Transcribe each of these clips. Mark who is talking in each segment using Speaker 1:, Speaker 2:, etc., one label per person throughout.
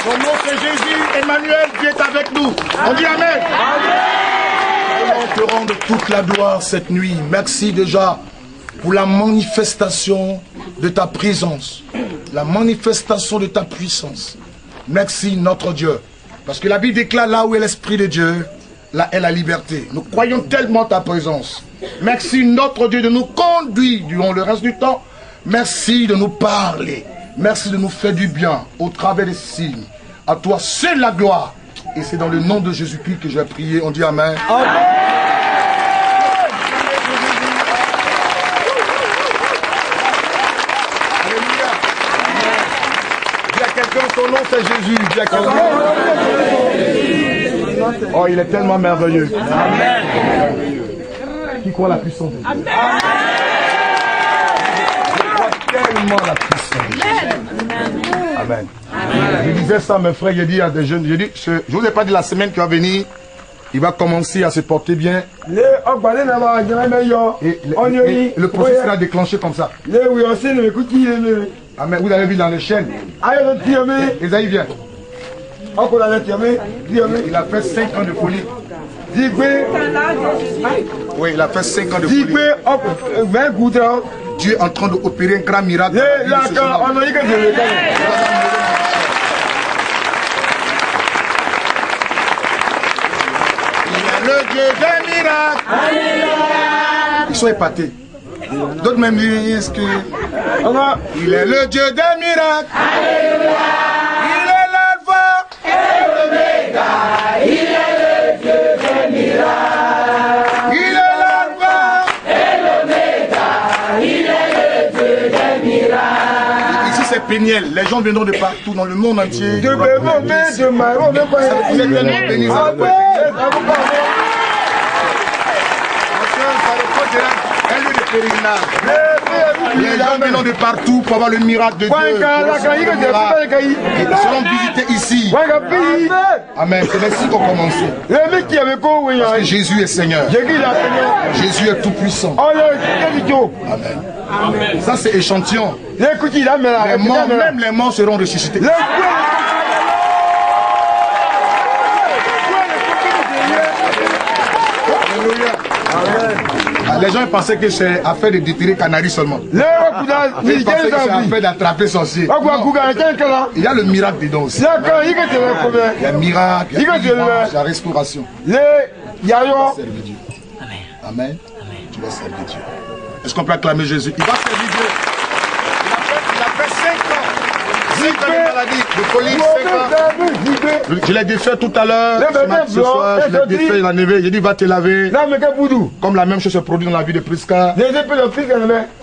Speaker 1: Son nom c'est Jésus, Emmanuel qui est avec nous. On dit Amen. te rendre toute la gloire cette nuit. Merci déjà pour la manifestation de ta présence, la manifestation de ta puissance. Merci notre Dieu. Parce que la Bible déclare là où est l'Esprit de Dieu, là est la liberté. Nous croyons tellement ta présence. Merci notre Dieu de nous conduire durant le reste du temps. Merci de nous parler. Merci de nous faire du bien au travers des signes. À toi seule la gloire. Et c'est dans le nom de Jésus-Christ que je vais prier. On dit Amen. Amen. Alléluia. Dis à quelqu'un, son nom c'est Jésus. Dis à quelqu'un. Oh, il est tellement merveilleux. Amen. Qui croit la puissance de Dieu? Amen. Je crois tellement la puissance de Dieu. Amen. Je disais ça à mes frères, j'ai dit à des jeunes, je ne vous ai pas dit la semaine qui va venir, il va commencer à se porter bien. Et le processus sera déclenché comme ça. Amen. Vous avez vu dans les chaînes. Esaïe vient. Il a fait 5 ans de folie. Oui, il a fait 5 ans de folie. Dieu est en train d'opérer un grand miracle. Il est le Dieu des miracles. Ils sont épatés. D'autres même disent que il est le Dieu des miracles. Il est l'alpha et l'oméga. Il est le Dieu des miracles. Il est l'alpha et l'oméga. Il est le Dieu des miracles. Ici c'est Péniel. Les gens viendront de partout dans le monde entier. Vous êtes tellement bénis. Les gens viennent de partout pour avoir le miracle de Dieu. Ils seront visités ici. Amen. C'est ainsi qu'on commence. Parce que Jésus est Seigneur. Jésus est tout puissant. Amen. Ça c'est échantillon. Même les morts seront ressuscités. Les gens pensaient que c'est affaire de déterrer Canaries seulement. Ils pensaient que c'est affaire d'attraper sorcier. Il y a le miracle dedans aussi. Il y a le miracle, il y a la restauration. Tu vas servir Dieu. Amen. Tu vas servir Dieu. Est-ce qu'on peut acclamer Jésus? Il va servir Dieu. Il a fait 5 ans. 5 ans de maladie, de folie, 5 ans. Je l'ai défait tout à l'heure. Ce soir, je l'ai défait, il a nevé. J'ai dit, va te laver. Comme la même chose se produit dans la vie de Prisca. Et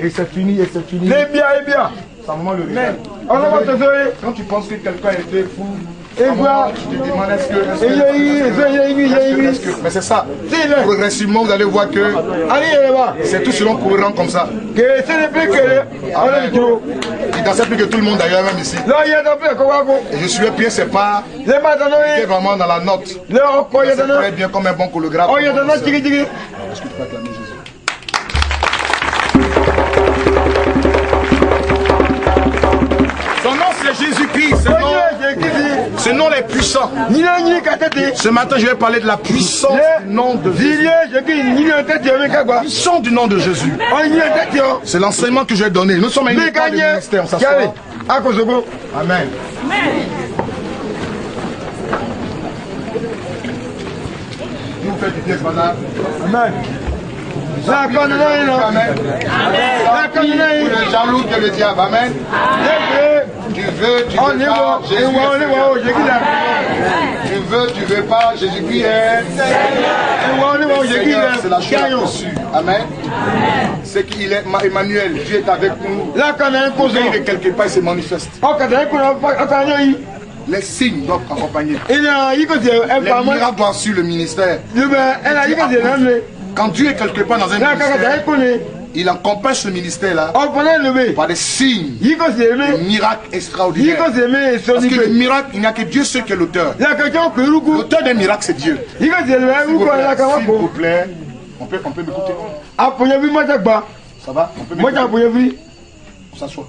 Speaker 1: c'est fini, et c'est fini. C'est un moment le régal. Quand tu penses que quelqu'un a été fou, tu te demandes est-ce que... Mais c'est ça. Progressivement, vous allez voir que c'est tout selon courant comme ça. Il dansait plus que tout le monde d'ailleurs, même ici. Et je suis bien, c'est pas... Il est vraiment dans la note. C'est très bien comme un bon chorégraphe. Est-ce que tu peux acclamer Jésus? Son nom c'est Jésus-Christ. Ce nom est puissant. Ce matin je vais parler de la puissance du nom de Jésus. La puissance du nom de Jésus. C'est l'enseignement que je vais donner. Nous sommes à une école de ministère. Amen. Vous faites du bien, madame. Amen. Amen. Le jaloux que le diable. Amen. Tu veux, tu veux pas, Jésus tu veux, tu veux pas, Jésus-Christ est Seigneur. C'est la chose reçue. Amen. C'est qu'il est Emmanuel. Dieu est avec nous. Il est quelque part, il se manifeste. Les signes doivent accompagner. Les miracles doivent suivre le ministère. Quand Dieu est quelque part dans un ministère, il accompagne ce ministère-là par des signes, des miracles extraordinaires. Parce que le miracle, il n'y a que Dieu seul qui est l'auteur. L'auteur des miracles, c'est Dieu. S'il vous plaît, on peut m'écouter. Ça va? On peut m'écouter. S'asseoir.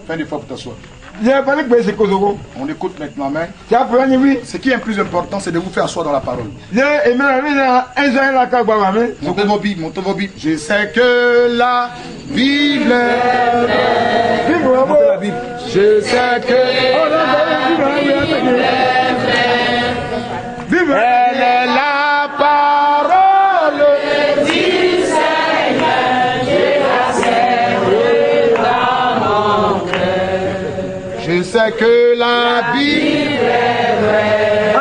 Speaker 1: Fais un effort pour t'asseoir. On écoute maintenant, mais ce qui est le plus important, c'est de vous faire asseoir dans la parole. Montez vos Bibles, montez vos Bibles. Je sais que la Bible est... Montez la Bible. Je sais que... Elle est la parole du Seigneur. Je sais que la Bible est vraie.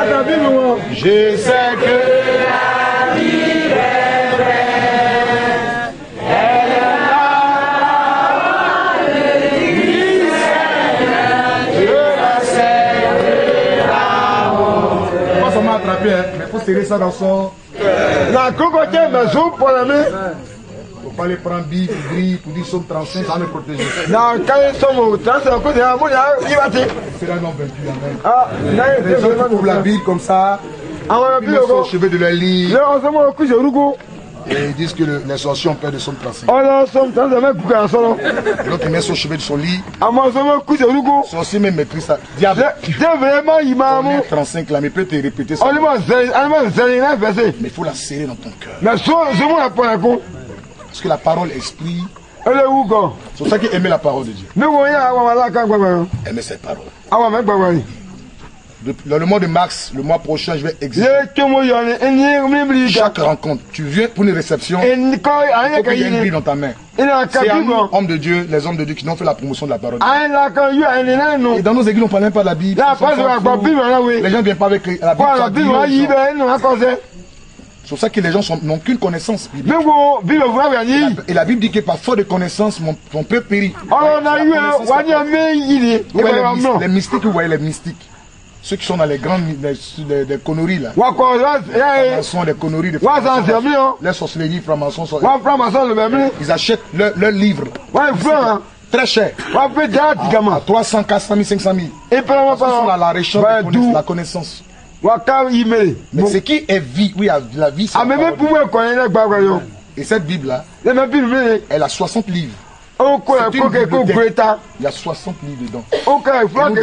Speaker 1: Je sais que la Bible est vraie. Elle est la parole du Seigneur. Je la sais vraiment. Pas seulement attraper, mais il faut serrer ça dans son... La cocotte, mais j'ouvre pour la main. Il ne faut pas les prendre bif, gris, pour dire somme 35, ça va me protéger. Non, quand ils sont au 35, il va te. C'est là non vaincu, amen. Ah, les gens qui ouvrent la Bible comme ça, ils mettent sur le chevet de leur lit. Et ils disent que les sorciers ont peur de somme 35. Donc ils mettent sur le chevet de son lit. Le sorcier même maîtrise ça. Diable, on est 35 là, mais peut te répéter ça. Mais il faut la serrer dans ton cœur. Parce que la parole esprit, c'est pour ça qu'il aimait la parole de Dieu. Aimer cette parole. Dans le mois de mars, le mois prochain, je vais exercer. Chaque rencontre, tu viens pour une réception, il faut qu'il y ait une Bible dans ta main. C'est à nous, hommes de Dieu, les hommes de Dieu qui n'ont fait la promotion de la parole. Et dans nos églises, on ne parle même pas de la Bible. Les gens ne viennent pas avec la Bible. C'est pour ça que les gens n'ont qu'une connaissance biblique. Et la Bible dit que par faute de connaissance, mon peuple périt. Les mystiques, vous voyez les mystiques. Ceux qui sont dans les grandes des conneries là. Francs-maçons, des conneries de francs-maçons. Les sorcelleries, francs-maçons. Ils achètent leurs livres. Très cher. À 300, 400 000, 500 000. Ils sont à la recherche de la connaissance. Mais ce qui est vie, oui, la vie, c'est la parole. Et cette Bible-là, elle a 60 livres. Il y a 60 livres dedans. Et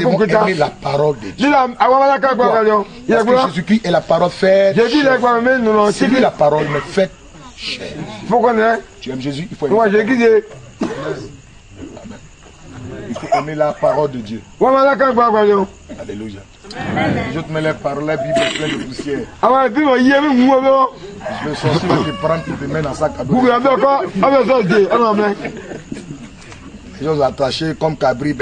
Speaker 1: nous devons aimer la parole de Dieu. Parce que Jésus-Christ est la parole faite. C'est lui la parole, mais faite chair. Tu aimes Jésus, il faut aimer. Amen. Il faut aimer la parole de Dieu. Alléluia. Je te mets les paroles, la Bible est pleine de poussière. Le sorcier va te prendre pour te mettre dans sa cabine. Les gens sont attachés comme cabri.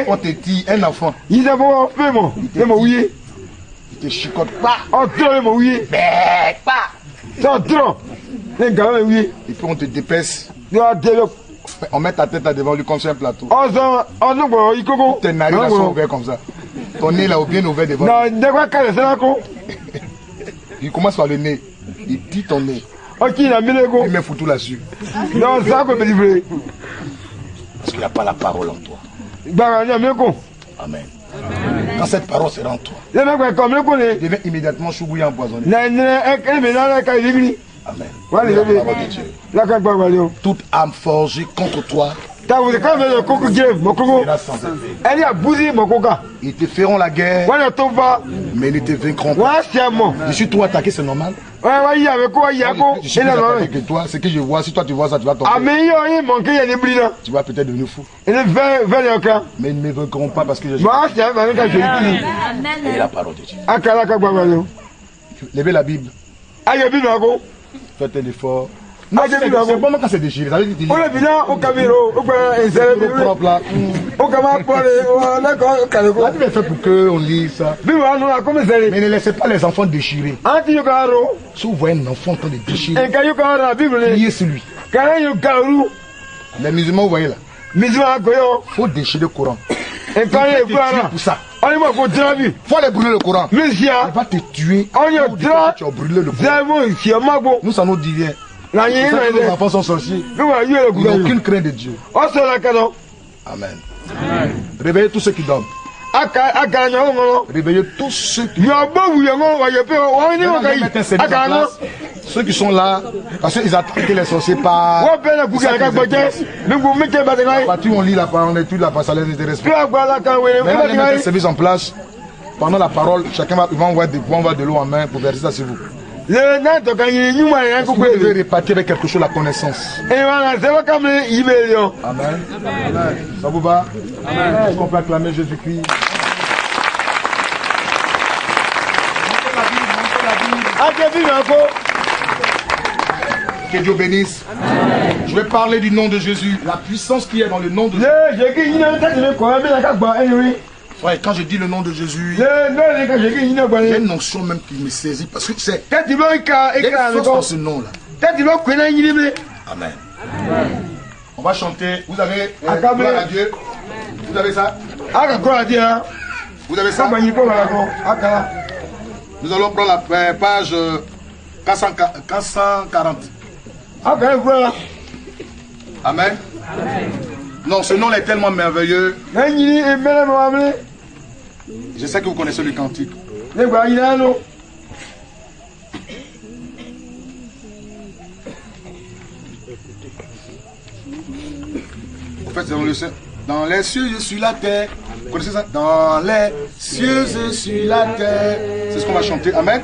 Speaker 1: On te tire, un enfant. Il te chicote pas. Et puis on te dépaisse. On met ta tête là devant lui comme sur un plateau. Tes narines sont ouvertes comme ça. Ton nez là bien ouvert devant lui. Il commence par le nez. Il dit ton nez. Il met foutu là-dessus. Parce qu'il n'y a pas la parole en toi. Amen. Quand cette parole sera en toi, tu deviens immédiatement choubouillé empoisonné. Amen. La parole de Dieu. Toute âme forgée contre toi sera sans effet. Ils te feront la guerre, mais ils ne te vaincront pas. Je suis trop attaqué, c'est normal. Je suis plus attaqué que toi. Ce que je vois, si toi tu vois ça, tu vas tomber. Tu vas peut-être devenir fou. Mais ils ne me vaincront pas parce que je suis. Et la parole de Dieu. Levez la Bible. Faites un effort. Non, c'est bon quand c'est déchiré. Ça veut dire la Bible est faite pour qu'on lise ça. Mais ne laissez pas les enfants déchirer. Si vous voyez un enfant en train de déchirer, priez sur lui. Les musulmans, vous voyez là, il faut déchirer le Coran. Pour ça. Il faut aller brûler le Coran. Il va te tuer. Tu as brûlé le Coran. Nous, ça nous dit rien. Nos enfants sont sorciers. Ils n'ont aucune crainte de Dieu. Amen. Réveillez tous ceux qui dorment. Réveillez tous ceux qui dorment. Ceux qui sont là, parce qu'ils attaquent les sorciers par... Partout on lit la parole, on étudie la parole, ça les intéresse pas. Maintenant, on met un service en place. Pendant la parole, chacun va envoyer de l'eau en main pour verser ça sur vous. Vous devez répartir avec quelque chose la connaissance. Amen. Ça vous va? Est-ce qu'on peut acclamer Jésus-Christ? Que Dieu bénisse. Je vais parler du nom de Jésus. La puissance qui est dans le nom de Jésus. Ouais, quand je dis le nom de Jésus, il y a une notion même qui me saisit parce que c'est une force dans ce nom-là. Amen. On va chanter. Vous avez gloire à Dieu. Vous avez ça? Vous avez ça? Nous allons prendre la page 440. Amen. Non, ce nom est tellement merveilleux. Je sais que vous connaissez le cantique. En fait, dans les cieux, je suis la terre. Vous connaissez ça? Dans les cieux, je suis la terre. C'est ce qu'on va chanter. Amen.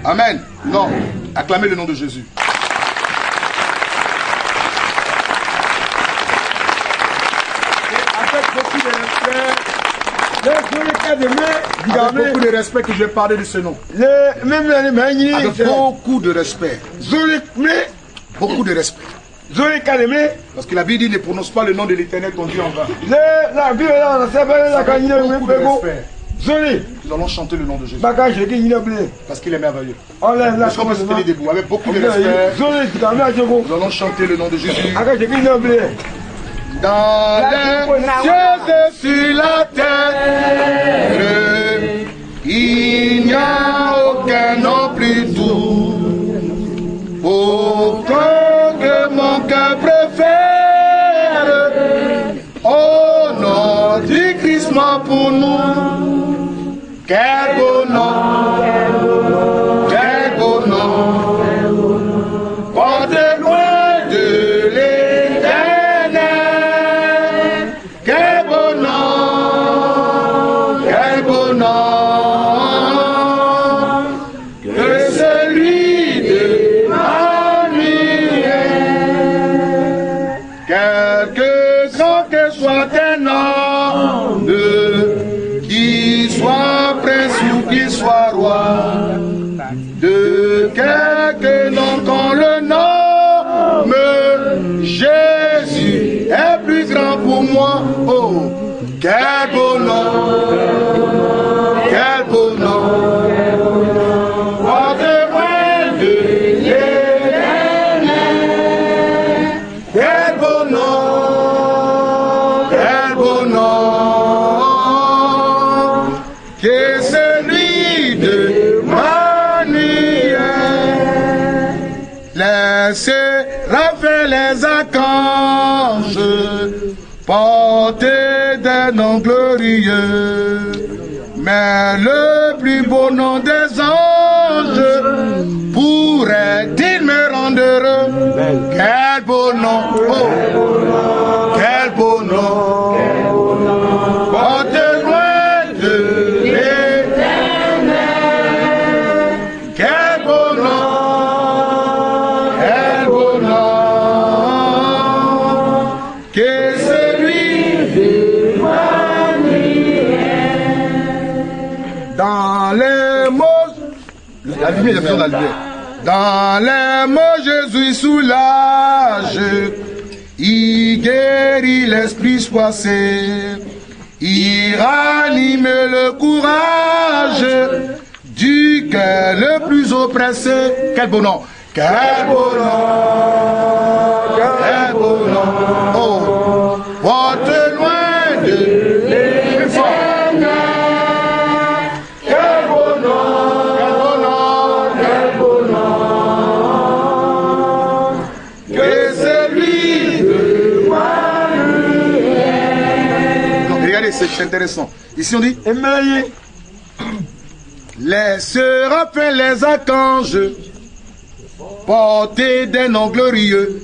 Speaker 1: Amen. Non. Acclamez le nom de Jésus. Avec beaucoup de respect que je vais parler de ce nom. Avec beaucoup de respect. Beaucoup de respect. Parce que la Bible dit ne prononce pas le nom de l'Éternel ton Dieu en vain. Beaucoup de respect. Nous allons chanter le nom de Jésus. Parce qu'il est merveilleux. Est-ce qu'on peut se tenir debout avec beaucoup de respect? Nous allons chanter le nom de Jésus. Dans les cieux et sur la terre, il n'y a aucun nom plus doux. Aucun que mon cœur préfère. Au nom du Christ mort pour nous. Quel beau nom, quel beau nom. Porte loin de l'Éternel. Quel beau nom, quel beau nom. Que celui de Emmanuel. Quelque grand que soit un homme, qu'il soit prince ou qu'il soit roi, de quelque nom qu'on le nomme, Jésus est plus grand pour moi. Oh, quel beau nom, quel beau nom. Porte-moi de l'Éternel. Quel beau nom, quel beau nom. Que celui de Emmanuel. Les séraphins, les archanges portaient des noms glorieux, mais le plus beau nom des anges pourrait-il me rendre heureux? Quel beau nom, oh, quel beau nom. Porte loin de l'Éternel. Quel beau nom, quel beau nom. Que celui d'Emmanuel. Dans les mots, la lumière, il y a besoin de la lumière. Dans les mots, Jésus soulage, il guérit l'esprit soissé, il ranime le courage du cœur le plus oppressé. Quel beau nom, quel beau nom, quel beau nom. Oh, porte loin de l'Éternel. Quel beau nom, quel beau nom, quel beau nom. Que celui de Emmanuel. Regardez, c'est intéressant. Ici on dit les séraphins, les archanges portée des noms glorieux.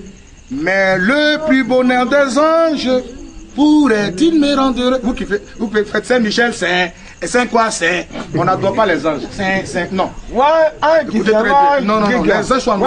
Speaker 1: Mais le plus bonheur des anges pourrait-il me rendre heureux? Vous qui faites Saint-Michel, Saint, et Saint quoi, Saint? On n'adore pas les anges. Saint, non.
Speaker 2: Non, non, les anges sont